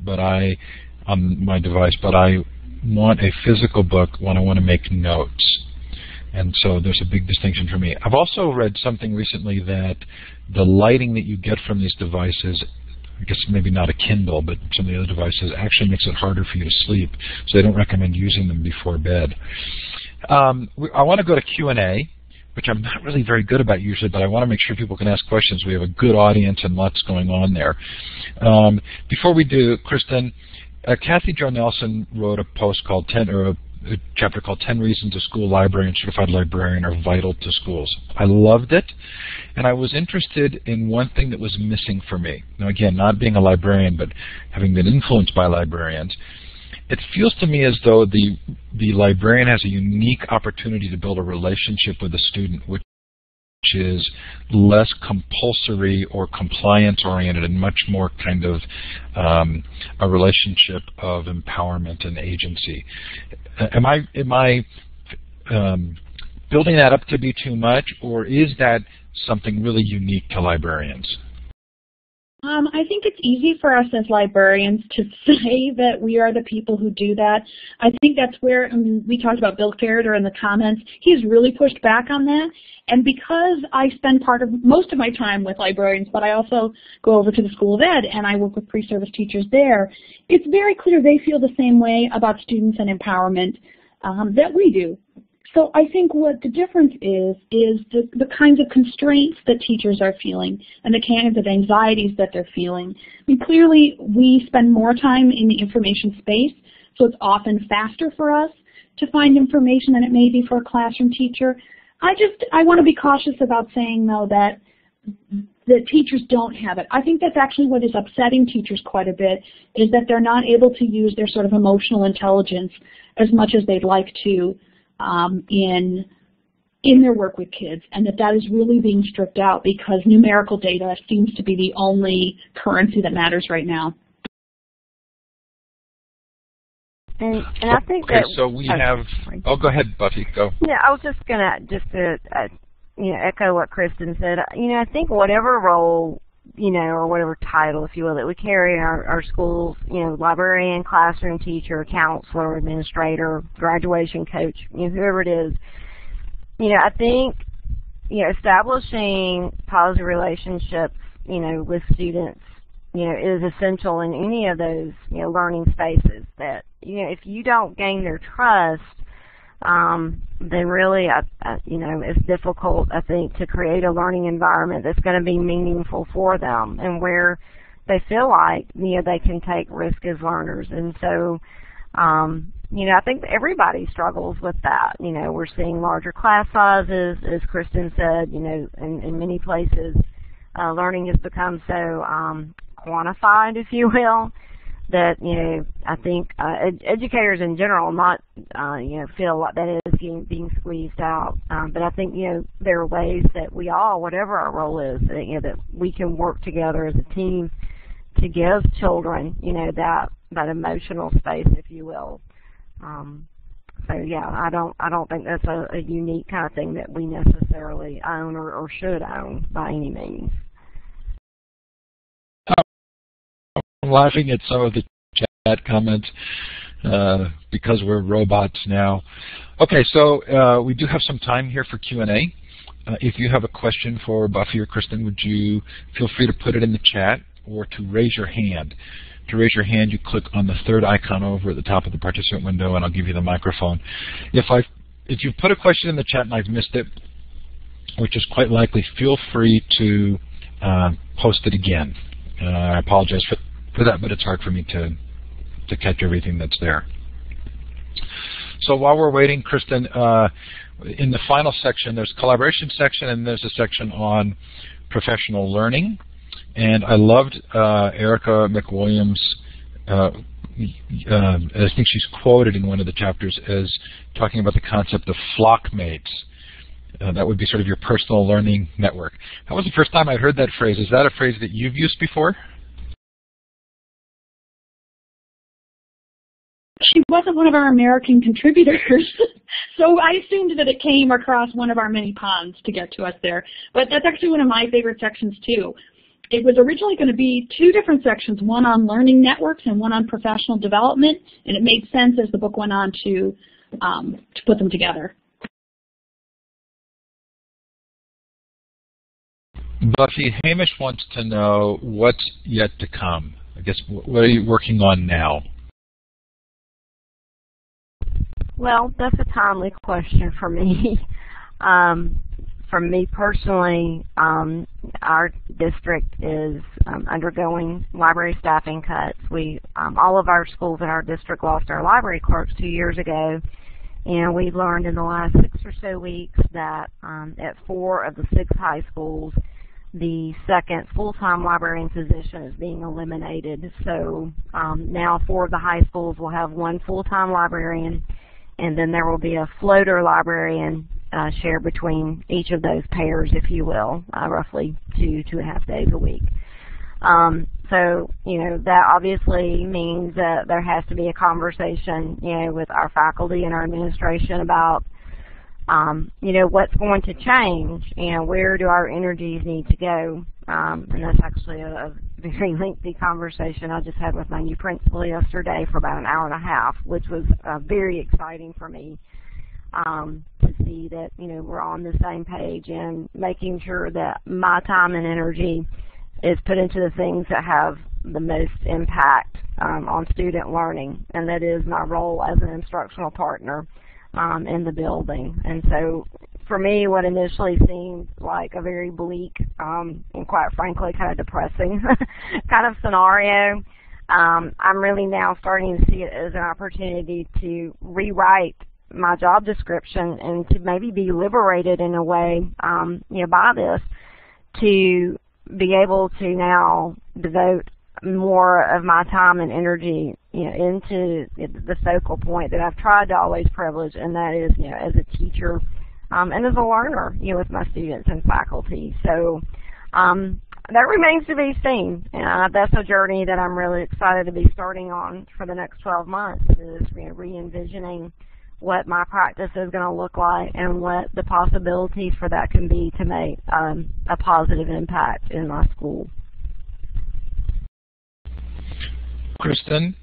on my device, but I want a physical book when I want to make notes. And so there's a big distinction for me. I've also read something recently that the lighting that you get from these devices, I guess maybe not a Kindle, but some of the other devices, actually makes it harder for you to sleep. So they don't recommend using them before bed. I want to go to Q&A, which I'm not really very good about usually, but I want to make sure people can ask questions. We have a good audience and lots going on there. Before we do, Kristin, Kathy Jo Nelson wrote a post called a chapter called 10 Reasons a School Library and Certified Librarian Are Vital to Schools. I loved it, and I was interested in one thing that was missing for me. Now, again, not being a librarian, but having been influenced by librarians, it feels to me as though the librarian has a unique opportunity to build a relationship with a student, which is less compulsory or compliance-oriented and much more kind of a relationship of empowerment and agency. Am I building that up to be too much, or is that something really unique to librarians? I think it's easy for us as librarians to say that we are the people who do that. I think that's where, we talked about Bill Ferreter in the comments, he's really pushed back on that. And because I spend most of my time with librarians, but I also go over to the School of Ed and I work with pre-service teachers there, it's very clear they feel the same way about students and empowerment that we do. So I think what the difference is the kinds of constraints that teachers are feeling and the kinds of anxieties that they're feeling. I mean, clearly we spend more time in the information space, so it's often faster for us to find information than it may be for a classroom teacher. I want to be cautious about saying, though, that the teachers don't have it. I think that's actually what is upsetting teachers quite a bit, is that they're not able to use their sort of emotional intelligence as much as they'd like to in their work with kids, and that is really being stripped out because numerical data seems to be the only currency that matters right now. And I think okay, so we have. Oh, go ahead, Buffy. Go. Yeah, I was just gonna echo what Kristin said. I think whatever role, or whatever title, if you will, that we carry in our schools, librarian, classroom teacher, counselor, administrator, graduation coach, whoever it is, I think, establishing positive relationships, with students, is essential in any of those, learning spaces that, if you don't gain their trust, then really, it's difficult, I think, to create a learning environment that's going to be meaningful for them and where they feel like, they can take risk as learners. And so, I think everybody struggles with that. We're seeing larger class sizes, as Kristin said, in many places, learning has become so quantified, if you will, that, I think educators in general feel like that is being squeezed out. But I think, there are ways that we all, whatever our role is, that we can work together as a team to give children, that emotional space, if you will. So yeah, I don't think that's a unique kind of thing that we necessarily own or should own by any means. I'm laughing at some of the chat chat comments because we're robots now. Okay, so we do have some time here for Q&A. If you have a question for Buffy or Kristin, would you feel free to put it in the chat or to raise your hand. To raise your hand, you click on the third icon over at the top of the participant window, and I'll give you the microphone. If you put a question in the chat and I've missed it, which is quite likely, feel free to post it again. I apologize for that, but it's hard for me to catch everything that's there. So while we're waiting, Kristin, in the final section, there's a collaboration section, and there's a section on professional learning. And I loved Erica McWilliams. I think she's quoted in one of the chapters as talking about the concept of flock mates. That would be sort of your personal learning network. That was the first time I'd heard that phrase. Is that a phrase that you've used before? She wasn't one of our American contributors, so I assumed that it came across one of our many ponds to get to us there. But that's actually one of my favorite sections, too. It was originally going to be two different sections, one on learning networks and one on professional development, and it made sense as the book went on to put them together. Buffy, Hamish wants to know what's yet to come. I guess, what are you working on now? Well, that's a timely question for me. For me personally, our district is undergoing library staffing cuts. All of our schools in our district lost our library clerks 2 years ago, and we've learned in the last 6 or so weeks that at 4 of the 6 high schools, the second full-time librarian position is being eliminated. So now 4 of the high schools will have 1 full-time librarian, and then there will be a floater librarian shared between each of those pairs, if you will, roughly 2.5 days a week. So, that obviously means that there has to be a conversation, with our faculty and our administration about, what's going to change and where do our energies need to go. And that's actually a very lengthy conversation I just had with my new principal yesterday for about an hour and a half, which was very exciting for me to see that, we're on the same page and making sure that my time and energy is put into the things that have the most impact on student learning, and that is my role as an instructional partner in the building. And so for me, what initially seemed like a very bleak and quite frankly kind of depressing kind of scenario, I'm really now starting to see it as an opportunity to rewrite my job description and to maybe be liberated in a way, by this, to be able to now devote more of my time and energy, into the focal point that I've tried to always privilege, and that is, as a teacher and as a learner, with my students and faculty. So that remains to be seen. That's a journey that I'm really excited to be starting on for the next 12 months, is re-envisioning what my practice is going to look like and what the possibilities for that can be to make a positive impact in my school. Kristin,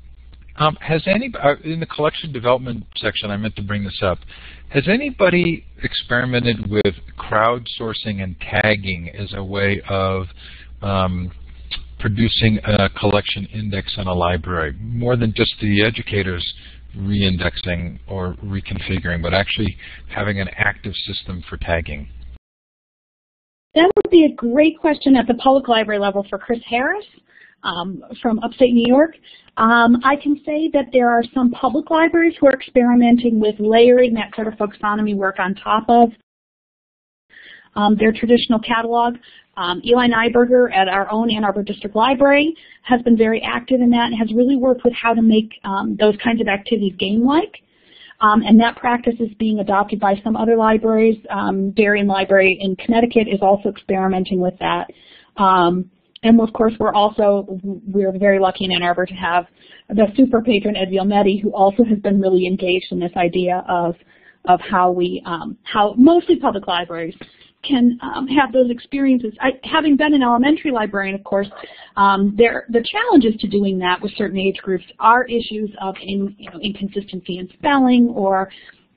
has anybody, in the collection development section, I meant to bring this up, has anybody experimented with crowdsourcing and tagging as a way of producing a collection index in a library, more than just the educators re-indexing or reconfiguring, but actually having an active system for tagging? That would be a great question at the public library level for Chris Harris from upstate New York. I can say that there are some public libraries who are experimenting with layering that sort of folksonomy work on top of their traditional catalog. Eli Nyberger at our own Ann Arbor District Library has been very active in that and has really worked with how to make those kinds of activities game-like. And that practice is being adopted by some other libraries. Darien Library in Connecticut is also experimenting with that. And of course, we're very lucky in Ann Arbor to have the super patron Ed Vielmetti, who also has been really engaged in this idea of how mostly public libraries can have those experiences. Having been an elementary librarian, of course, the challenges to doing that with certain age groups are issues of inconsistency in spelling or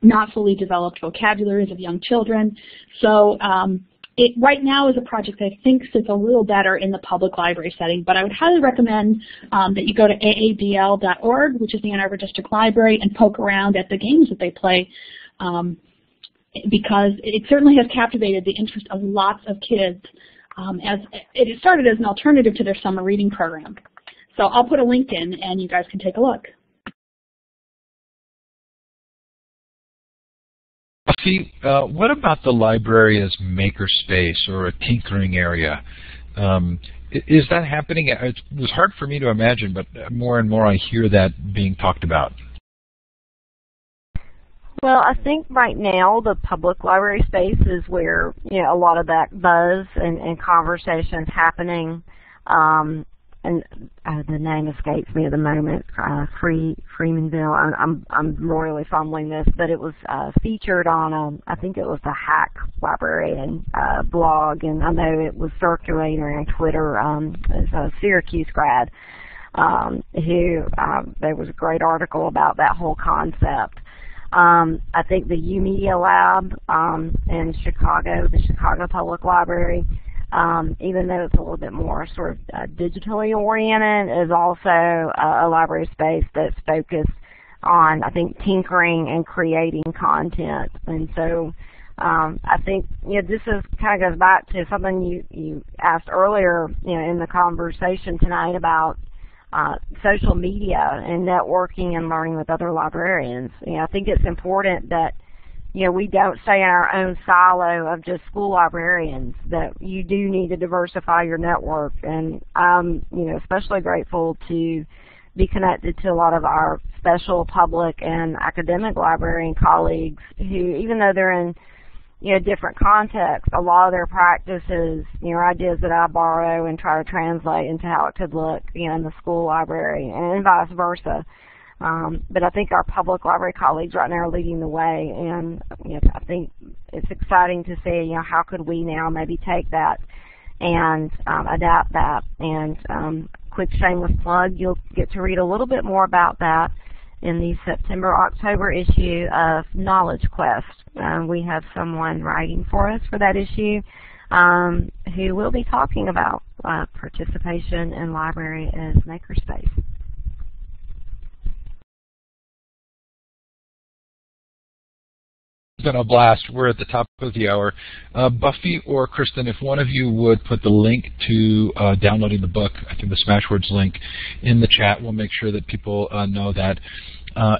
not fully developed vocabularies of young children. So it right now is a project that I think sits a little better in the public library setting, but I would highly recommend that you go to aabl.org, which is the Ann Arbor District Library, and poke around at the games that they play, because it certainly has captivated the interest of lots of kids. As it started as an alternative to their summer reading program. So I'll put a link in, and you guys can take a look. Buffy, what about the library as maker space or a tinkering area? Is that happening? It was hard for me to imagine, but more and more I hear that being talked about. Well, I think right now the public library space is where a lot of that buzz and conversation's happening. And the name escapes me at the moment. Freemanville. I'm royally fumbling this, but it was featured on I think it was the Hack Librarian blog, and I know it was circulating on Twitter. It's a Syracuse grad who there was a great article about that whole concept. I think the U Media Lab in Chicago, the Chicago Public Library, even though it's a little bit more sort of digitally oriented, is also a library space that's focused on, I think, tinkering and creating content. And so I think this is kind of goes back to something you asked earlier in the conversation tonight about social media and networking and learning with other librarians. I think it's important that we don't stay in our own silo of just school librarians, that you do need to diversify your network. And I'm especially grateful to be connected to a lot of our special public and academic librarian colleagues who, even though they're in different contexts, a lot of their practices, ideas that I borrow and try to translate into how it could look in the school library, and vice versa. But I think our public library colleagues right now are leading the way, and I think it's exciting to see how could we now maybe take that and adapt that. And quick shameless plug, you'll get to read a little bit more about that in the September-October issue of Knowledge Quest. We have someone writing for us for that issue who will be talking about participation in library as makerspace. It's been a blast. We're at the top of the hour. Buffy or Kristin, if one of you would put the link to downloading the book, I think the Smashwords link, in the chat, we'll make sure that people know that.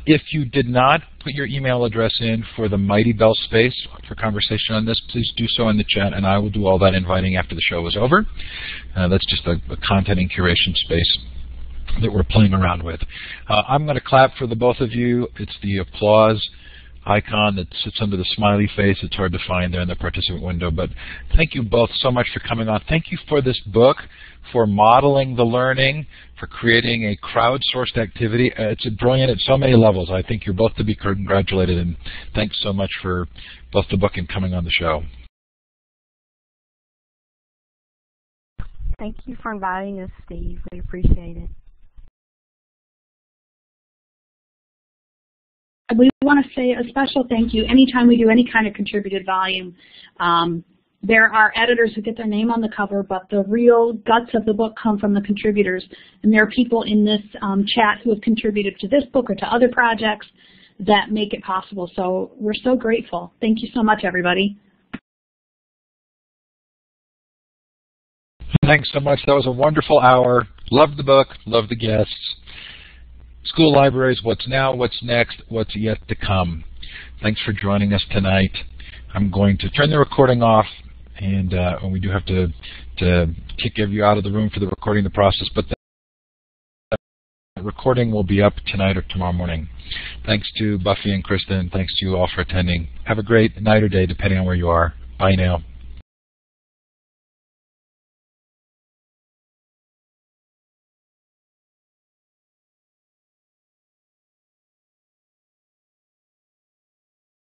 If you did not put your email address in for the Mighty Bell space for conversation on this, please do so in the chat, and I will do all that inviting after the show is over. That's just a content and curation space that we're playing around with. I'm going to clap for the both of you. It's the applause icon that sits under the smiley face. It's hard to find there in the participant window, but thank you both so much for coming on. Thank you for this book, for modeling the learning, for creating a crowdsourced activity. It's brilliant at so many levels. I think you're both to be congratulated, and thanks so much for both the book and coming on the show. Thank you for inviting us, Steve. We appreciate it. We want to say a special thank you anytime we do any kind of contributed volume. There are editors who get their name on the cover, but the real guts of the book come from the contributors. And there are people in this chat who have contributed to this book or to other projects that make it possible. So we're so grateful. Thank you so much, everybody. Thanks so much. That was a wonderful hour. Loved the book. Loved the guests. School libraries, what's now, what's next, what's yet to come. Thanks for joining us tonight. I'm going to turn the recording off, and we do have to kick you out of the room for the recording the process, but the recording will be up tonight or tomorrow morning. Thanks to Buffy and Kristin. Thanks to you all for attending. Have a great night or day, depending on where you are. Bye now.